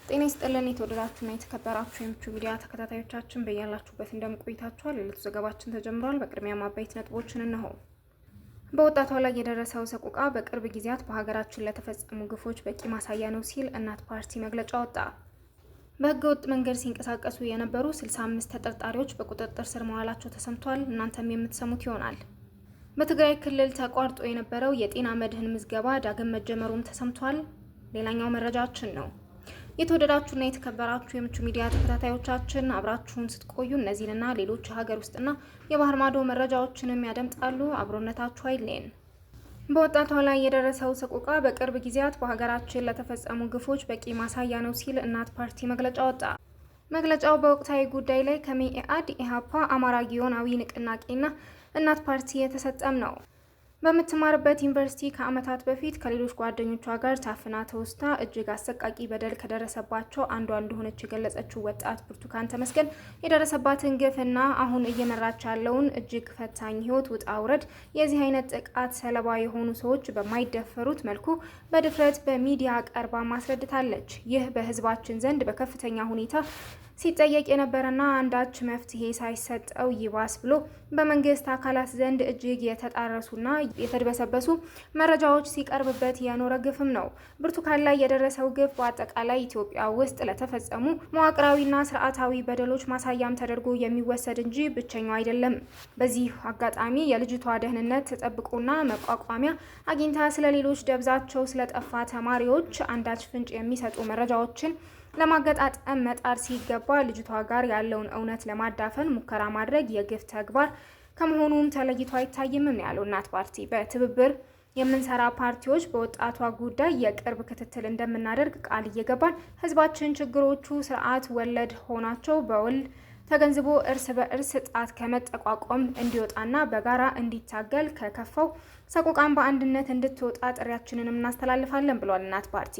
ጤና ይስጥልን የተወደዳችሁና የተከበራችሁ የምቹ ሚዲያ ተከታታዮቻችን በያላችሁበት እንደምቆይታችኋል። የዕለቱ ዘገባችን ተጀምሯል። በቅድሚያ ማባይት ነጥቦችን እነሆ። በወጣቷ ላይ የደረሰው ሰቆቃ በቅርብ ጊዜያት በሀገራችን ለተፈጸሙ ግፎች በቂ ማሳያ ነው ሲል እናት ፓርቲ መግለጫ ወጣ። በህገ ወጥ መንገድ ሲንቀሳቀሱ የነበሩ 65 ተጠርጣሪዎች በቁጥጥር ስር መዋላቸው ተሰምቷል። እናንተም የምትሰሙት ይሆናል። በትግራይ ክልል ተቋርጦ የነበረው የጤና መድህን ምዝገባ ዳግም መጀመሩም ተሰምቷል። ሌላኛው መረጃችን ነው። የተወደዳችሁና የተከበራችሁ የምቹ ሚዲያ ተከታታዮቻችን አብራችሁን ስትቆዩ እነዚህንና ሌሎች ሀገር ውስጥና የባህር ማዶ መረጃዎችንም ያደምጣሉ። አብሮነታችሁ አይለየን። በወጣቷ ላይ የደረሰው ሰቆቃ በቅርብ ጊዜያት በሀገራችን ለተፈጸሙ ግፎች በቂ ማሳያ ነው ሲል እናት ፓርቲ መግለጫ ወጣ። መግለጫው በወቅታዊ ጉዳይ ላይ ከመኢአድ፣ ኢሃፓ፣ አማራ ጊዮናዊ ንቅናቄና እናት ፓርቲ የተሰጠም ነው። በምትማርበት ዩኒቨርሲቲ ከዓመታት በፊት ከሌሎች ጓደኞቿ ጋር ታፍና ተወስታ እጅግ አሰቃቂ በደል ከደረሰባቸው አንዷ እንደሆነች የገለጸችው ወጣት ብርቱካን ተመስገን የደረሰባትን ግፍና አሁን እየመራች ያለውን እጅግ ፈታኝ ህይወት ውጣ ውረድ የዚህ አይነት ጥቃት ሰለባ የሆኑ ሰዎች በማይደፈሩት መልኩ በድፍረት በሚዲያ ቀርባ ማስረድታለች። ይህ በህዝባችን ዘንድ በከፍተኛ ሁኔታ ሲጠየቅ የነበረና አንዳች መፍትሄ ሳይሰጠው ይባስ ብሎ በመንግስት አካላት ዘንድ እጅግ የተጣረሱና የተድበሰበሱ መረጃዎች ሲቀርብበት የኖረ ግፍም ነው። ብርቱካን ላይ የደረሰው ግፍ በአጠቃላይ ኢትዮጵያ ውስጥ ለተፈጸሙ መዋቅራዊና ስርዓታዊ በደሎች ማሳያም ተደርጎ የሚወሰድ እንጂ ብቸኛው አይደለም። በዚህ አጋጣሚ የልጅቷ ደህንነት ተጠብቆና መቋቋሚያ አግኝታ ስለሌሎች ደብዛቸው ስለጠፋ ተማሪዎች አንዳች ፍንጭ የሚሰጡ መረጃዎችን ለማገጣጠም መጣር ሲገባ ልጅቷ ጋር ያለውን እውነት ለማዳፈን ሙከራ ማድረግ የግፍ ተግባር ከመሆኑም ተለይቶ አይታይም ያለው እናት ፓርቲ በትብብር የምንሰራ ፓርቲዎች በወጣቷ ጉዳይ የቅርብ ክትትል እንደምናደርግ ቃል እየገባን ህዝባችን ችግሮቹ ስርዓት ወለድ ሆናቸው በውል ተገንዝቦ እርስ በእርስ ጣት ከመጠቋቋም እንዲወጣና በጋራ እንዲታገል ከከፋው ሰቆቃን በአንድነት እንድትወጣ ጥሪያችንን እናስተላልፋለን ብሏል እናት ፓርቲ።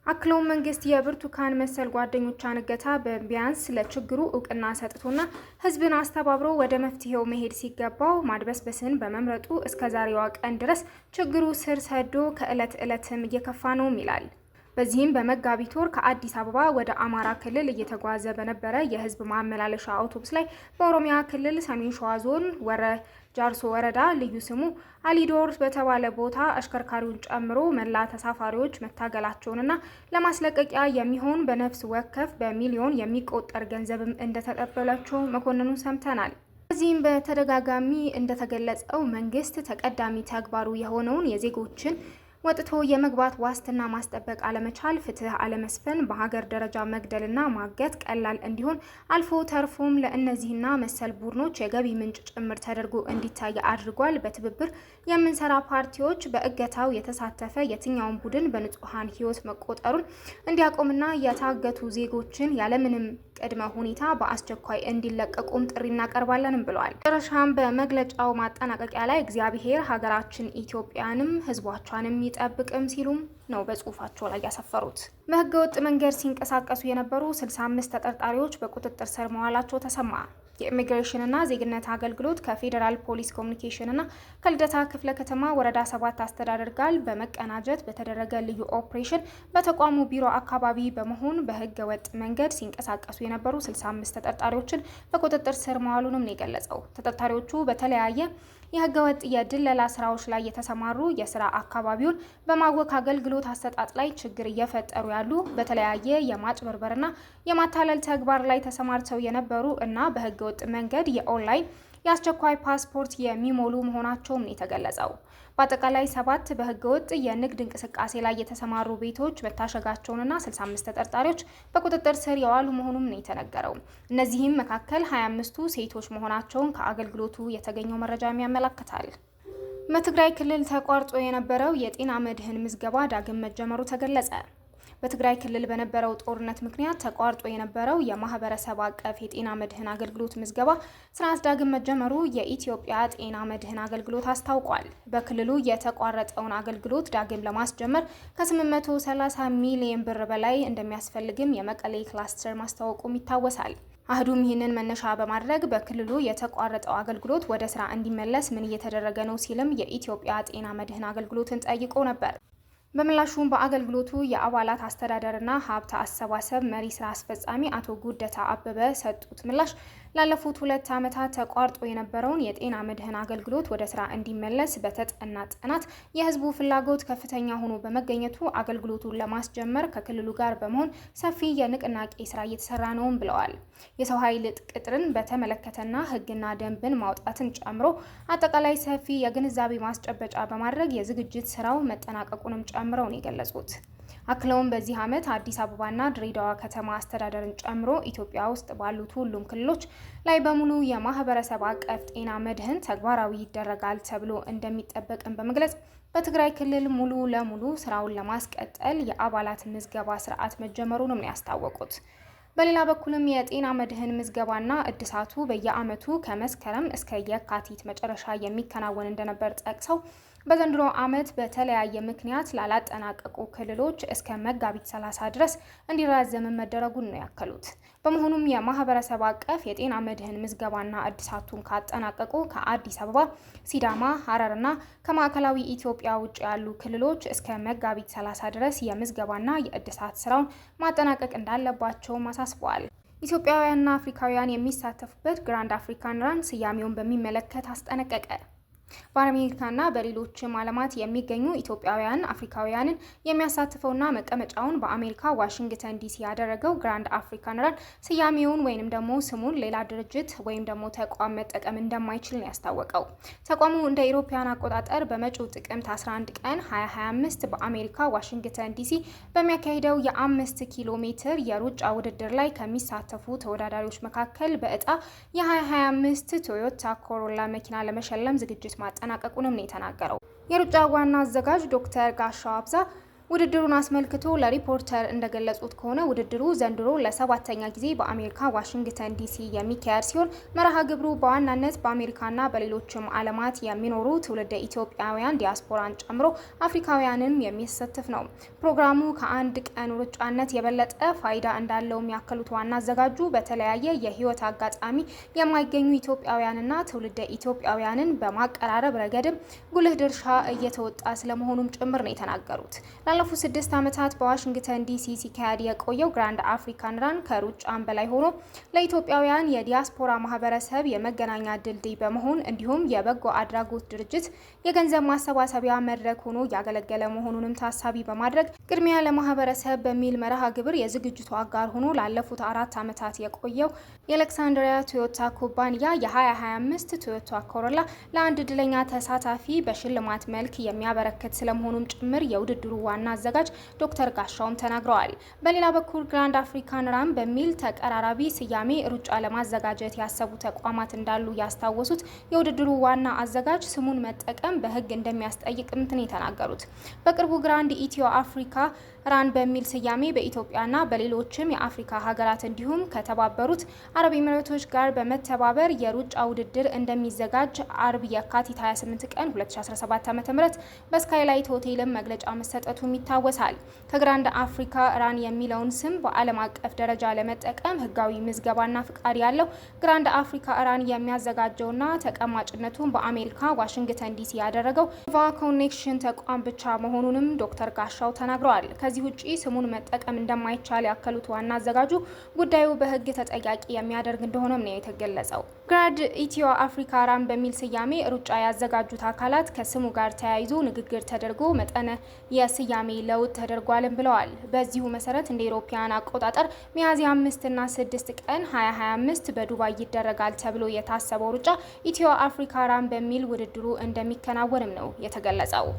አክሎም መንግስት የብርቱካን መሰል ጓደኞቿን እገታ በቢያንስ ለችግሩ እውቅና ሰጥቶና ህዝብን አስተባብሮ ወደ መፍትሄው መሄድ ሲገባው ማድበስበስን በመምረጡ እስከዛሬዋ ቀን ድረስ ችግሩ ስር ሰዶ ከእለት ዕለትም እየከፋ ነው ይላል። በዚህም በመጋቢት ወር ከአዲስ አበባ ወደ አማራ ክልል እየተጓዘ በነበረ የህዝብ ማመላለሻ አውቶቡስ ላይ በኦሮሚያ ክልል ሰሜን ሸዋ ዞን ጃርሶ ወረዳ ልዩ ስሙ አሊዶር በተባለ ቦታ አሽከርካሪውን ጨምሮ መላ ተሳፋሪዎች መታገላቸውንና ለማስለቀቂያ የሚሆን በነፍስ ወከፍ በሚሊዮን የሚቆጠር ገንዘብም እንደተቀበላቸው መኮንኑን ሰምተናል። በዚህም በተደጋጋሚ እንደተገለጸው መንግስት ተቀዳሚ ተግባሩ የሆነውን የዜጎችን ወጥቶ የመግባት ዋስትና ማስጠበቅ አለመቻል፣ ፍትህ አለመስፈን፣ በሀገር ደረጃ መግደልና ማገት ቀላል እንዲሆን አልፎ ተርፎም ለእነዚህና መሰል ቡድኖች የገቢ ምንጭ ጭምር ተደርጎ እንዲታይ አድርጓል። በትብብር የምንሰራ ፓርቲዎች በእገታው የተሳተፈ የትኛውን ቡድን በንጹሃን ህይወት መቆጠሩን እንዲያቆምና የታገቱ ዜጎችን ያለምንም ቅድመ ሁኔታ በአስቸኳይ እንዲለቀቁም ጥሪ እናቀርባለንም ብለዋል። መጨረሻም በመግለጫው ማጠናቀቂያ ላይ እግዚአብሔር ሀገራችን ኢትዮጵያንም ህዝቦቿንም ይጠብቅም ሲሉም ነው በጽሁፋቸው ላይ ያሰፈሩት። በህገ ወጥ መንገድ ሲንቀሳቀሱ የነበሩ 65 ተጠርጣሪዎች በቁጥጥር ስር መዋላቸው ተሰማ። የኢሚግሬሽንና ዜግነት አገልግሎት ከፌዴራል ፖሊስ ኮሚኒኬሽንና ከልደታ ክፍለ ከተማ ወረዳ 7 አስተዳደር ጋር በመቀናጀት በተደረገ ልዩ ኦፕሬሽን በተቋሙ ቢሮ አካባቢ በመሆን በህገ ወጥ መንገድ ሲንቀሳቀሱ የነበሩ 65 ተጠርጣሪዎችን በቁጥጥር ስር መዋሉንም ነው የገለጸው። ተጠርጣሪዎቹ በተለያየ የህገ ወጥ የድለላ ስራዎች ላይ የተሰማሩ የስራ አካባቢውን በማወክ አገልግሎት አሰጣጥ ላይ ችግር እየፈጠሩ ያሉ በተለያየ የማጭበርበርና የማታለል ተግባር ላይ ተሰማርተው የነበሩ እና በህገ ወጥ መንገድ የኦንላይን የአስቸኳይ ፓስፖርት የሚሞሉ መሆናቸውም ነው የተገለጸው። በአጠቃላይ 7 በህገ ወጥ የንግድ እንቅስቃሴ ላይ የተሰማሩ ቤቶች መታሸጋቸውንና 65 ተጠርጣሪዎች በቁጥጥር ስር የዋሉ መሆኑም ነው የተነገረው። እነዚህም መካከል 25ቱ ሴቶች መሆናቸውን ከአገልግሎቱ የተገኘው መረጃ ያመለክታል። በትግራይ ክልል ተቋርጦ የነበረው የጤና መድህን ምዝገባ ዳግም መጀመሩ ተገለጸ። በትግራይ ክልል በነበረው ጦርነት ምክንያት ተቋርጦ የነበረው የማህበረሰብ አቀፍ የጤና መድህን አገልግሎት ምዝገባ ስርዓት ዳግም መጀመሩ የኢትዮጵያ ጤና መድህን አገልግሎት አስታውቋል። በክልሉ የተቋረጠውን አገልግሎት ዳግም ለማስጀመር ከ830 ሚሊዮን ብር በላይ እንደሚያስፈልግም የመቀሌ ክላስተር ማስታወቁም ይታወሳል። አህዱም ይህንን መነሻ በማድረግ በክልሉ የተቋረጠው አገልግሎት ወደ ስራ እንዲመለስ ምን እየተደረገ ነው ሲልም የኢትዮጵያ ጤና መድህን አገልግሎትን ጠይቆ ነበር። በምላሹም በአገልግሎቱ የአባላት አስተዳደርና ሀብት አሰባሰብ መሪ ስራ አስፈጻሚ አቶ ጉደታ አበበ ሰጡት ምላሽ ላለፉት 2 ዓመታት ተቋርጦ የነበረውን የጤና መድህን አገልግሎት ወደ ስራ እንዲመለስ በተጠና ጥናት የህዝቡ ፍላጎት ከፍተኛ ሆኖ በመገኘቱ አገልግሎቱን ለማስጀመር ከክልሉ ጋር በመሆን ሰፊ የንቅናቄ ስራ እየተሰራ ነውም ብለዋል። የሰው ኃይል ቅጥርን በተመለከተና ህግና ደንብን ማውጣትን ጨምሮ አጠቃላይ ሰፊ የግንዛቤ ማስጨበጫ በማድረግ የዝግጅት ስራው መጠናቀቁንም ጨምረው ነው የገለጹት። አክለውም በዚህ ዓመት አዲስ አበባና ድሬዳዋ ከተማ አስተዳደርን ጨምሮ ኢትዮጵያ ውስጥ ባሉት ሁሉም ክልሎች ላይ በሙሉ የማህበረሰብ አቀፍ ጤና መድህን ተግባራዊ ይደረጋል ተብሎ እንደሚጠበቅም በመግለጽ በትግራይ ክልል ሙሉ ለሙሉ ስራውን ለማስቀጠል የአባላት ምዝገባ ስርዓት መጀመሩንም ያስታወቁት። በሌላ በኩልም የጤና መድህን ምዝገባና እድሳቱ በየዓመቱ ከመስከረም እስከ የካቲት መጨረሻ የሚከናወን እንደነበር ጠቅሰው በዘንድሮ ዓመት በተለያየ ምክንያት ላላጠናቀቁ ክልሎች እስከ መጋቢት 30 ድረስ እንዲራዘም መደረጉን ነው ያከሉት። በመሆኑም የማህበረሰብ አቀፍ የጤና መድህን ምዝገባና እድሳቱን ካጠናቀቁ ከአዲስ አበባ፣ ሲዳማ፣ ሐረርና ከማዕከላዊ ኢትዮጵያ ውጭ ያሉ ክልሎች እስከ መጋቢት 30 ድረስ የምዝገባና የእድሳት ስራውን ማጠናቀቅ እንዳለባቸው አሳስበዋል። ኢትዮጵያውያንና አፍሪካውያን የሚሳተፉበት ግራንድ አፍሪካን ራን ስያሜውን በሚመለከት አስጠነቀቀ። በአሜሪካና በሌሎችም ዓለማት የሚገኙ ኢትዮጵያውያን አፍሪካውያንን የሚያሳትፈውና መቀመጫውን በአሜሪካ ዋሽንግተን ዲሲ ያደረገው ግራንድ አፍሪካን ራን ስያሜውን ወይንም ደግሞ ስሙን ሌላ ድርጅት ወይም ደግሞ ተቋም መጠቀም እንደማይችል ነው ያስታወቀው። ተቋሙ እንደ ኢሮፓያን አቆጣጠር በመጪው ጥቅምት 11 ቀን 2025 በአሜሪካ ዋሽንግተን ዲሲ በሚያካሂደው የ5 ኪሎ ሜትር የሩጫ ውድድር ላይ ከሚሳተፉ ተወዳዳሪዎች መካከል በእጣ የ2025 ቶዮታ ኮሮላ መኪና ለመሸለም ዝግጅት ማጠናቀቁንም ነው የተናገረው። የሩጫ ዋና አዘጋጅ ዶክተር ጋሻው አብዛ ውድድሩን አስመልክቶ ለሪፖርተር እንደገለጹት ከሆነ ውድድሩ ዘንድሮ ለ7ኛ ጊዜ በአሜሪካ ዋሽንግተን ዲሲ የሚካሄድ ሲሆን መርሃ ግብሩ በዋናነት በአሜሪካና በሌሎችም ዓለማት የሚኖሩ ትውልደ ኢትዮጵያውያን ዲያስፖራን ጨምሮ አፍሪካውያንን የሚያሳትፍ ነው። ፕሮግራሙ ከአንድ ቀን ሩጫነት የበለጠ ፋይዳ እንዳለውም ያከሉት ዋና አዘጋጁ በተለያየ የህይወት አጋጣሚ የማይገኙ ኢትዮጵያውያንና ትውልደ ኢትዮጵያውያንን በማቀራረብ ረገድም ጉልህ ድርሻ እየተወጣ ስለመሆኑም ጭምር ነው የተናገሩት። ላለፉት 6 ዓመታት በዋሽንግተን ዲሲ ሲካሄድ የቆየው ግራንድ አፍሪካን ራን ከሩጫም በላይ ሆኖ ለኢትዮጵያውያን የዲያስፖራ ማህበረሰብ የመገናኛ ድልድይ በመሆን እንዲሁም የበጎ አድራጎት ድርጅት የገንዘብ ማሰባሰቢያ መድረክ ሆኖ ያገለገለ መሆኑንም ታሳቢ በማድረግ ቅድሚያ ለማህበረሰብ በሚል መርሃ ግብር የዝግጅቱ አጋር ሆኖ ላለፉት 4 ዓመታት የቆየው የአሌክሳንድሪያ ቶዮታ ኩባንያ የ2025 ቶዮታ ኮሮላ ለአንድ እድለኛ ተሳታፊ በሽልማት መልክ የሚያበረክት ስለመሆኑም ጭምር የውድድሩ ዋና አዘጋጅ ዶክተር ጋሻውም ተናግረዋል። በሌላ በኩል ግራንድ አፍሪካን ራን በሚል ተቀራራቢ ስያሜ ሩጫ ለማዘጋጀት ያሰቡ ተቋማት እንዳሉ ያስታወሱት የውድድሩ ዋና አዘጋጅ ስሙን መጠቀም በሕግ እንደሚያስጠይቅም ነው የተናገሩት። በቅርቡ ግራንድ ኢትዮ አፍሪካ ራን በሚል ስያሜ በኢትዮጵያና በሌሎችም የአፍሪካ ሀገራት እንዲሁም ከተባበሩት አረብ ኤሚሬቶች ጋር በመተባበር የሩጫ ውድድር እንደሚዘጋጅ አርብ የካቲት 28 ቀን 2017 ዓ.ም በስካይላይት ሆቴልም መግለጫ መሰጠቱም ይታወሳል። ከግራንድ አፍሪካ ራን የሚለውን ስም በዓለም አቀፍ ደረጃ ለመጠቀም ህጋዊ ምዝገባና ፍቃድ ያለው ግራንድ አፍሪካ ራን የሚያዘጋጀውና ተቀማጭነቱን በአሜሪካ ዋሽንግተን ዲሲ ያደረገው ቫ ኮኔክሽን ተቋም ብቻ መሆኑንም ዶክተር ጋሻው ተናግረዋል። ከዚህ ውጪ ስሙን መጠቀም እንደማይቻል ያከሉት ዋና አዘጋጁ ጉዳዩ በህግ ተጠያቂ የሚያደርግ እንደሆነም ነው የተገለጸው። ግራንድ ኢትዮ አፍሪካ ራን በሚል ስያሜ ሩጫ ያዘጋጁት አካላት ከስሙ ጋር ተያይዞ ንግግር ተደርጎ መጠነ የስያሜ ለውጥ ተደርጓልም ብለዋል። በዚሁ መሰረት እንደ ኢሮፓያን አቆጣጠር ሚያዝያ 5 እና 6 ቀን 2025 በዱባይ ይደረጋል ተብሎ የታሰበው ሩጫ ኢትዮ አፍሪካ ራን በሚል ውድድሩ እንደሚከናወንም ነው የተገለጸው።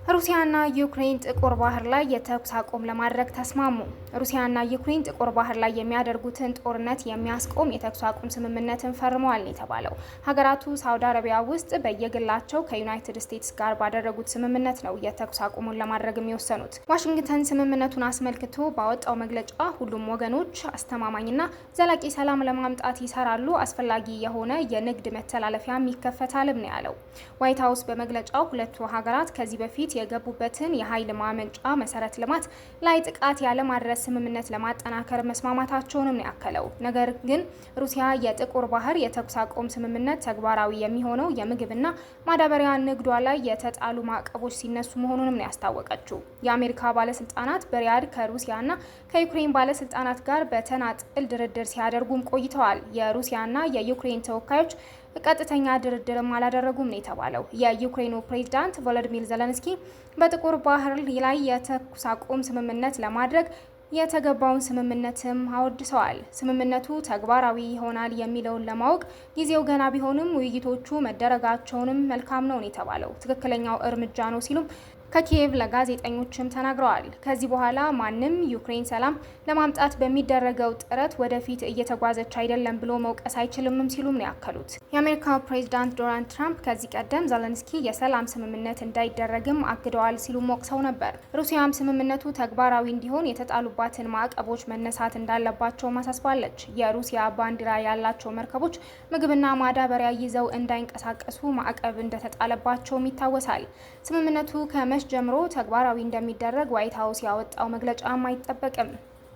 ሩሲያና ዩክሬን ጥቁር ባህር ላይ የተኩስ አቁም ለማድረግ ተስማሙ። ሩሲያና ዩክሬን ጥቁር ባህር ላይ የሚያደርጉትን ጦርነት የሚያስቆም የተኩስ አቁም ስምምነትን ፈርመዋል የተባለው ሀገራቱ ሳውዲ አረቢያ ውስጥ በየግላቸው ከዩናይትድ ስቴትስ ጋር ባደረጉት ስምምነት ነው የተኩስ አቁሙን ለማድረግ የሚወሰኑት። ዋሽንግተን ስምምነቱን አስመልክቶ ባወጣው መግለጫ ሁሉም ወገኖች አስተማማኝና ዘላቂ ሰላም ለማምጣት ይሰራሉ፣ አስፈላጊ የሆነ የንግድ መተላለፊያም ይከፈታልም ነው ያለው። ዋይት ሀውስ በመግለጫው ሁለቱ ሀገራት ከዚህ በፊት የገቡበትን የኃይል ማመንጫ መሰረት ልማት ላይ ጥቃት ያለማድረስ ስምምነት ለማጠናከር መስማማታቸውንም ነው ያከለው። ነገር ግን ሩሲያ የጥቁር ባህር የተኩስ አቁም ስምምነት ተግባራዊ የሚሆነው የምግብና ማዳበሪያ ንግዷ ላይ የተጣሉ ማዕቀቦች ሲነሱ መሆኑንም ነው ያስታወቀችው። የአሜሪካ ባለስልጣናት በሪያድ ከሩሲያና ከዩክሬን ባለስልጣናት ጋር በተናጥል ድርድር ሲያደርጉም ቆይተዋል። የሩሲያና የዩክሬን ተወካዮች ቀጥተኛ ድርድርም አላደረጉም ነው የተባለው። የዩክሬኑ ፕሬዝዳንት ቮሎዲሚር ዜሌንስኪ በጥቁር ባህር ላይ የተኩስ አቁም ስምምነት ለማድረግ የተገባውን ስምምነትም አወድሰዋል። ስምምነቱ ተግባራዊ ይሆናል የሚለውን ለማወቅ ጊዜው ገና ቢሆንም ውይይቶቹ መደረጋቸውንም መልካም ነው የተባለው። ትክክለኛው እርምጃ ነው ሲሉም ከኪየቭ ለጋዜጠኞችም ተናግረዋል። ከዚህ በኋላ ማንም ዩክሬን ሰላም ለማምጣት በሚደረገው ጥረት ወደፊት እየተጓዘች አይደለም ብሎ መውቀስ አይችልምም ሲሉም ነው ያከሉት። የአሜሪካው ፕሬዝዳንት ዶናልድ ትራምፕ ከዚህ ቀደም ዜሌንስኪ የሰላም ስምምነት እንዳይደረግም አግደዋል ሲሉም ወቅሰው ነበር። ሩሲያም ስምምነቱ ተግባራዊ እንዲሆን የተጣሉባትን ማዕቀቦች መነሳት እንዳለባቸው ማሳስባለች። የሩሲያ ባንዲራ ያላቸው መርከቦች ምግብና ማዳበሪያ ይዘው እንዳይንቀሳቀሱ ማዕቀብ እንደተጣለባቸውም ይታወሳል። ስምምነቱ ጀምሮ ተግባራዊ እንደሚደረግ ዋይት ሀውስ ያወጣው መግለጫም አይጠበቅም።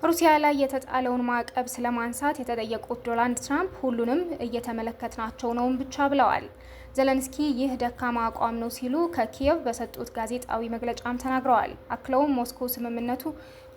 ሩሲያ ላይ የተጣለውን ማዕቀብ ስለማንሳት የተጠየቁት ዶናልድ ትራምፕ ሁሉንም እየተመለከትናቸው ነውም ብቻ ብለዋል። ዜሌንስኪ ይህ ደካማ አቋም ነው ሲሉ ከኪየቭ በሰጡት ጋዜጣዊ መግለጫም ተናግረዋል። አክለውም ሞስኮ ስምምነቱ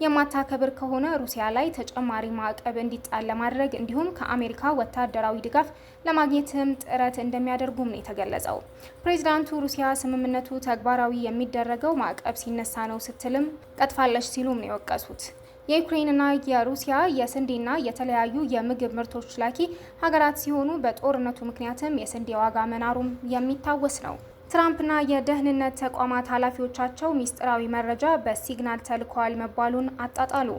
የማታከብር ከሆነ ሩሲያ ላይ ተጨማሪ ማዕቀብ እንዲጣል ለማድረግ እንዲሁም ከአሜሪካ ወታደራዊ ድጋፍ ለማግኘትም ጥረት እንደሚያደርጉም ነው የተገለጸው። ፕሬዚዳንቱ ሩሲያ ስምምነቱ ተግባራዊ የሚደረገው ማዕቀብ ሲነሳ ነው ስትልም ቀጥፋለች ሲሉም ነው የወቀሱት። የዩክሬንና የሩሲያ የስንዴና የተለያዩ የምግብ ምርቶች ላኪ ሀገራት ሲሆኑ በጦርነቱ ምክንያትም የስንዴ ዋጋ መናሩም የሚታወስ ነው። ትራምፕና የደህንነት ተቋማት ኃላፊዎቻቸው ሚስጥራዊ መረጃ በሲግናል ተልኳል መባሉን አጣጣሉ።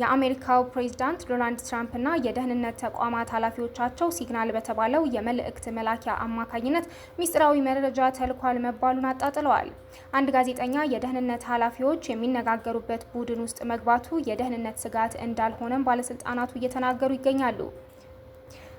የአሜሪካው ፕሬዝዳንት ዶናልድ ትራምፕና የደህንነት ተቋማት ኃላፊዎቻቸው ሲግናል በተባለው የመልእክት መላኪያ አማካኝነት ሚስጥራዊ መረጃ ተልኳል መባሉን አጣጥለዋል። አንድ ጋዜጠኛ የደህንነት ኃላፊዎች የሚነጋገሩበት ቡድን ውስጥ መግባቱ የደህንነት ስጋት እንዳልሆነም ባለስልጣናቱ እየተናገሩ ይገኛሉ።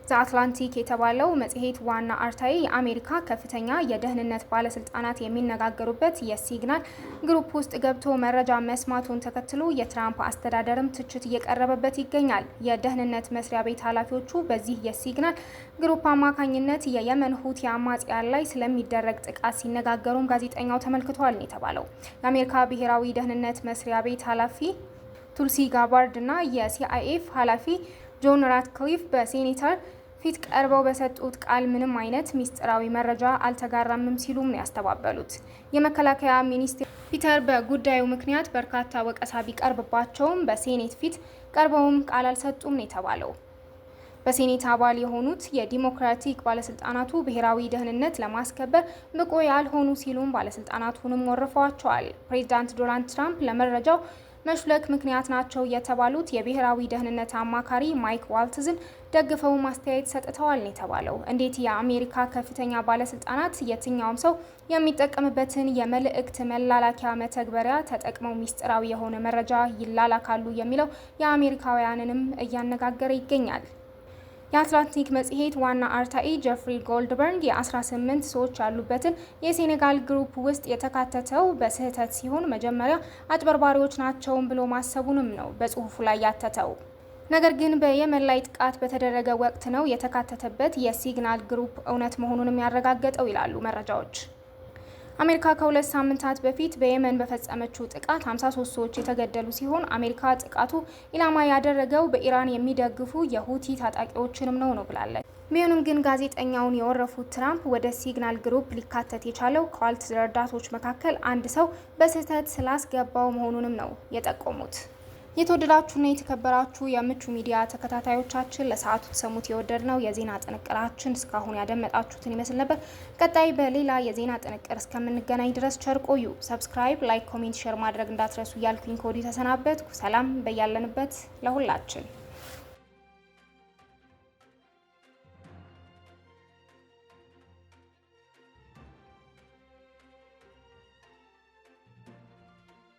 ዘአትላንቲክ የተባለው መጽሔት ዋና አርታኢ የአሜሪካ ከፍተኛ የደህንነት ባለስልጣናት የሚነጋገሩበት የሲግናል ግሩፕ ውስጥ ገብቶ መረጃ መስማቱን ተከትሎ የትራምፕ አስተዳደርም ትችት እየቀረበበት ይገኛል። የደህንነት መስሪያ ቤት ኃላፊዎቹ በዚህ የሲግናል ግሩፕ አማካኝነት የየመን ሁቲ አማጽያን ላይ ስለሚደረግ ጥቃት ሲነጋገሩም ጋዜጠኛው ተመልክቷል ነው የተባለው። የአሜሪካ ብሔራዊ ደህንነት መስሪያ ቤት ኃላፊ ቱልሲ ጋባርድ እና የሲአይኤፍ ኃላፊ ጆን ራትክሊፍ በሴኔተር ፊት ቀርበው በሰጡት ቃል ምንም አይነት ሚስጥራዊ መረጃ አልተጋራምም ሲሉም ነው ያስተባበሉት። የመከላከያ ሚኒስቴር ፒተር በጉዳዩ ምክንያት በርካታ ወቀሳ ቢቀርብባቸውም በሴኔት ፊት ቀርበውም ቃል አልሰጡም ነው የተባለው። በሴኔት አባል የሆኑት የዲሞክራቲክ ባለስልጣናቱ ብሔራዊ ደህንነት ለማስከበር ብቁ ያልሆኑ ሲሉም ባለስልጣናቱንም ወርፈዋቸዋል። ፕሬዝዳንት ዶናልድ ትራምፕ ለመረጃው መሽለክ ምክንያት ናቸው የተባሉት የብሔራዊ ደህንነት አማካሪ ማይክ ዋልትዝን ደግፈው ማስተያየት ሰጥተዋል ነው የተባለው። እንዴት የአሜሪካ ከፍተኛ ባለስልጣናት የትኛውም ሰው የሚጠቀምበትን የመልእክት መላላኪያ መተግበሪያ ተጠቅመው ሚስጥራዊ የሆነ መረጃ ይላላካሉ የሚለው የአሜሪካውያንንም እያነጋገረ ይገኛል። የአትላንቲክ መጽሔት ዋና አርታኢ ጀፍሪ ጎልድበርግ የ18 ሰዎች ያሉበትን የሴኔጋል ግሩፕ ውስጥ የተካተተው በስህተት ሲሆን መጀመሪያ አጭበርባሪዎች ናቸውን ብሎ ማሰቡንም ነው በጽሁፉ ላይ ያተተው። ነገር ግን በየመን ላይ ጥቃት በተደረገ ወቅት ነው የተካተተበት የሲግናል ግሩፕ እውነት መሆኑንም ያረጋገጠው ይላሉ መረጃዎች። አሜሪካ ከ2 ሳምንታት በፊት በየመን በፈጸመችው ጥቃት 53 ሰዎች የተገደሉ ሲሆን አሜሪካ ጥቃቱ ኢላማ ያደረገው በኢራን የሚደግፉ የሁቲ ታጣቂዎችንም ነው ብላለች። ቢሆንም ግን ጋዜጠኛውን የወረፉት ትራምፕ ወደ ሲግናል ግሩፕ ሊካተት የቻለው ከዋልት ረዳቶች መካከል አንድ ሰው በስህተት ስላስገባው መሆኑንም ነው የጠቆሙት። የተወደዳችሁና የተከበራችሁ የምቹ ሚዲያ ተከታታዮቻችን ለሰዓቱ ተሰሙት የወደድነው የዜና ጥንቅራችን እስካሁን ያደመጣችሁትን ይመስል ነበር። ቀጣይ በሌላ የዜና ጥንቅር እስከምንገናኝ ድረስ ቸር ቆዩ። ሰብስክራይብ፣ ላይክ፣ ኮሜንት፣ ሼር ማድረግ እንዳትረሱ እያልኩኝ ከወዲሁ ተሰናበትኩ። ሰላም በያለንበት ለሁላችን።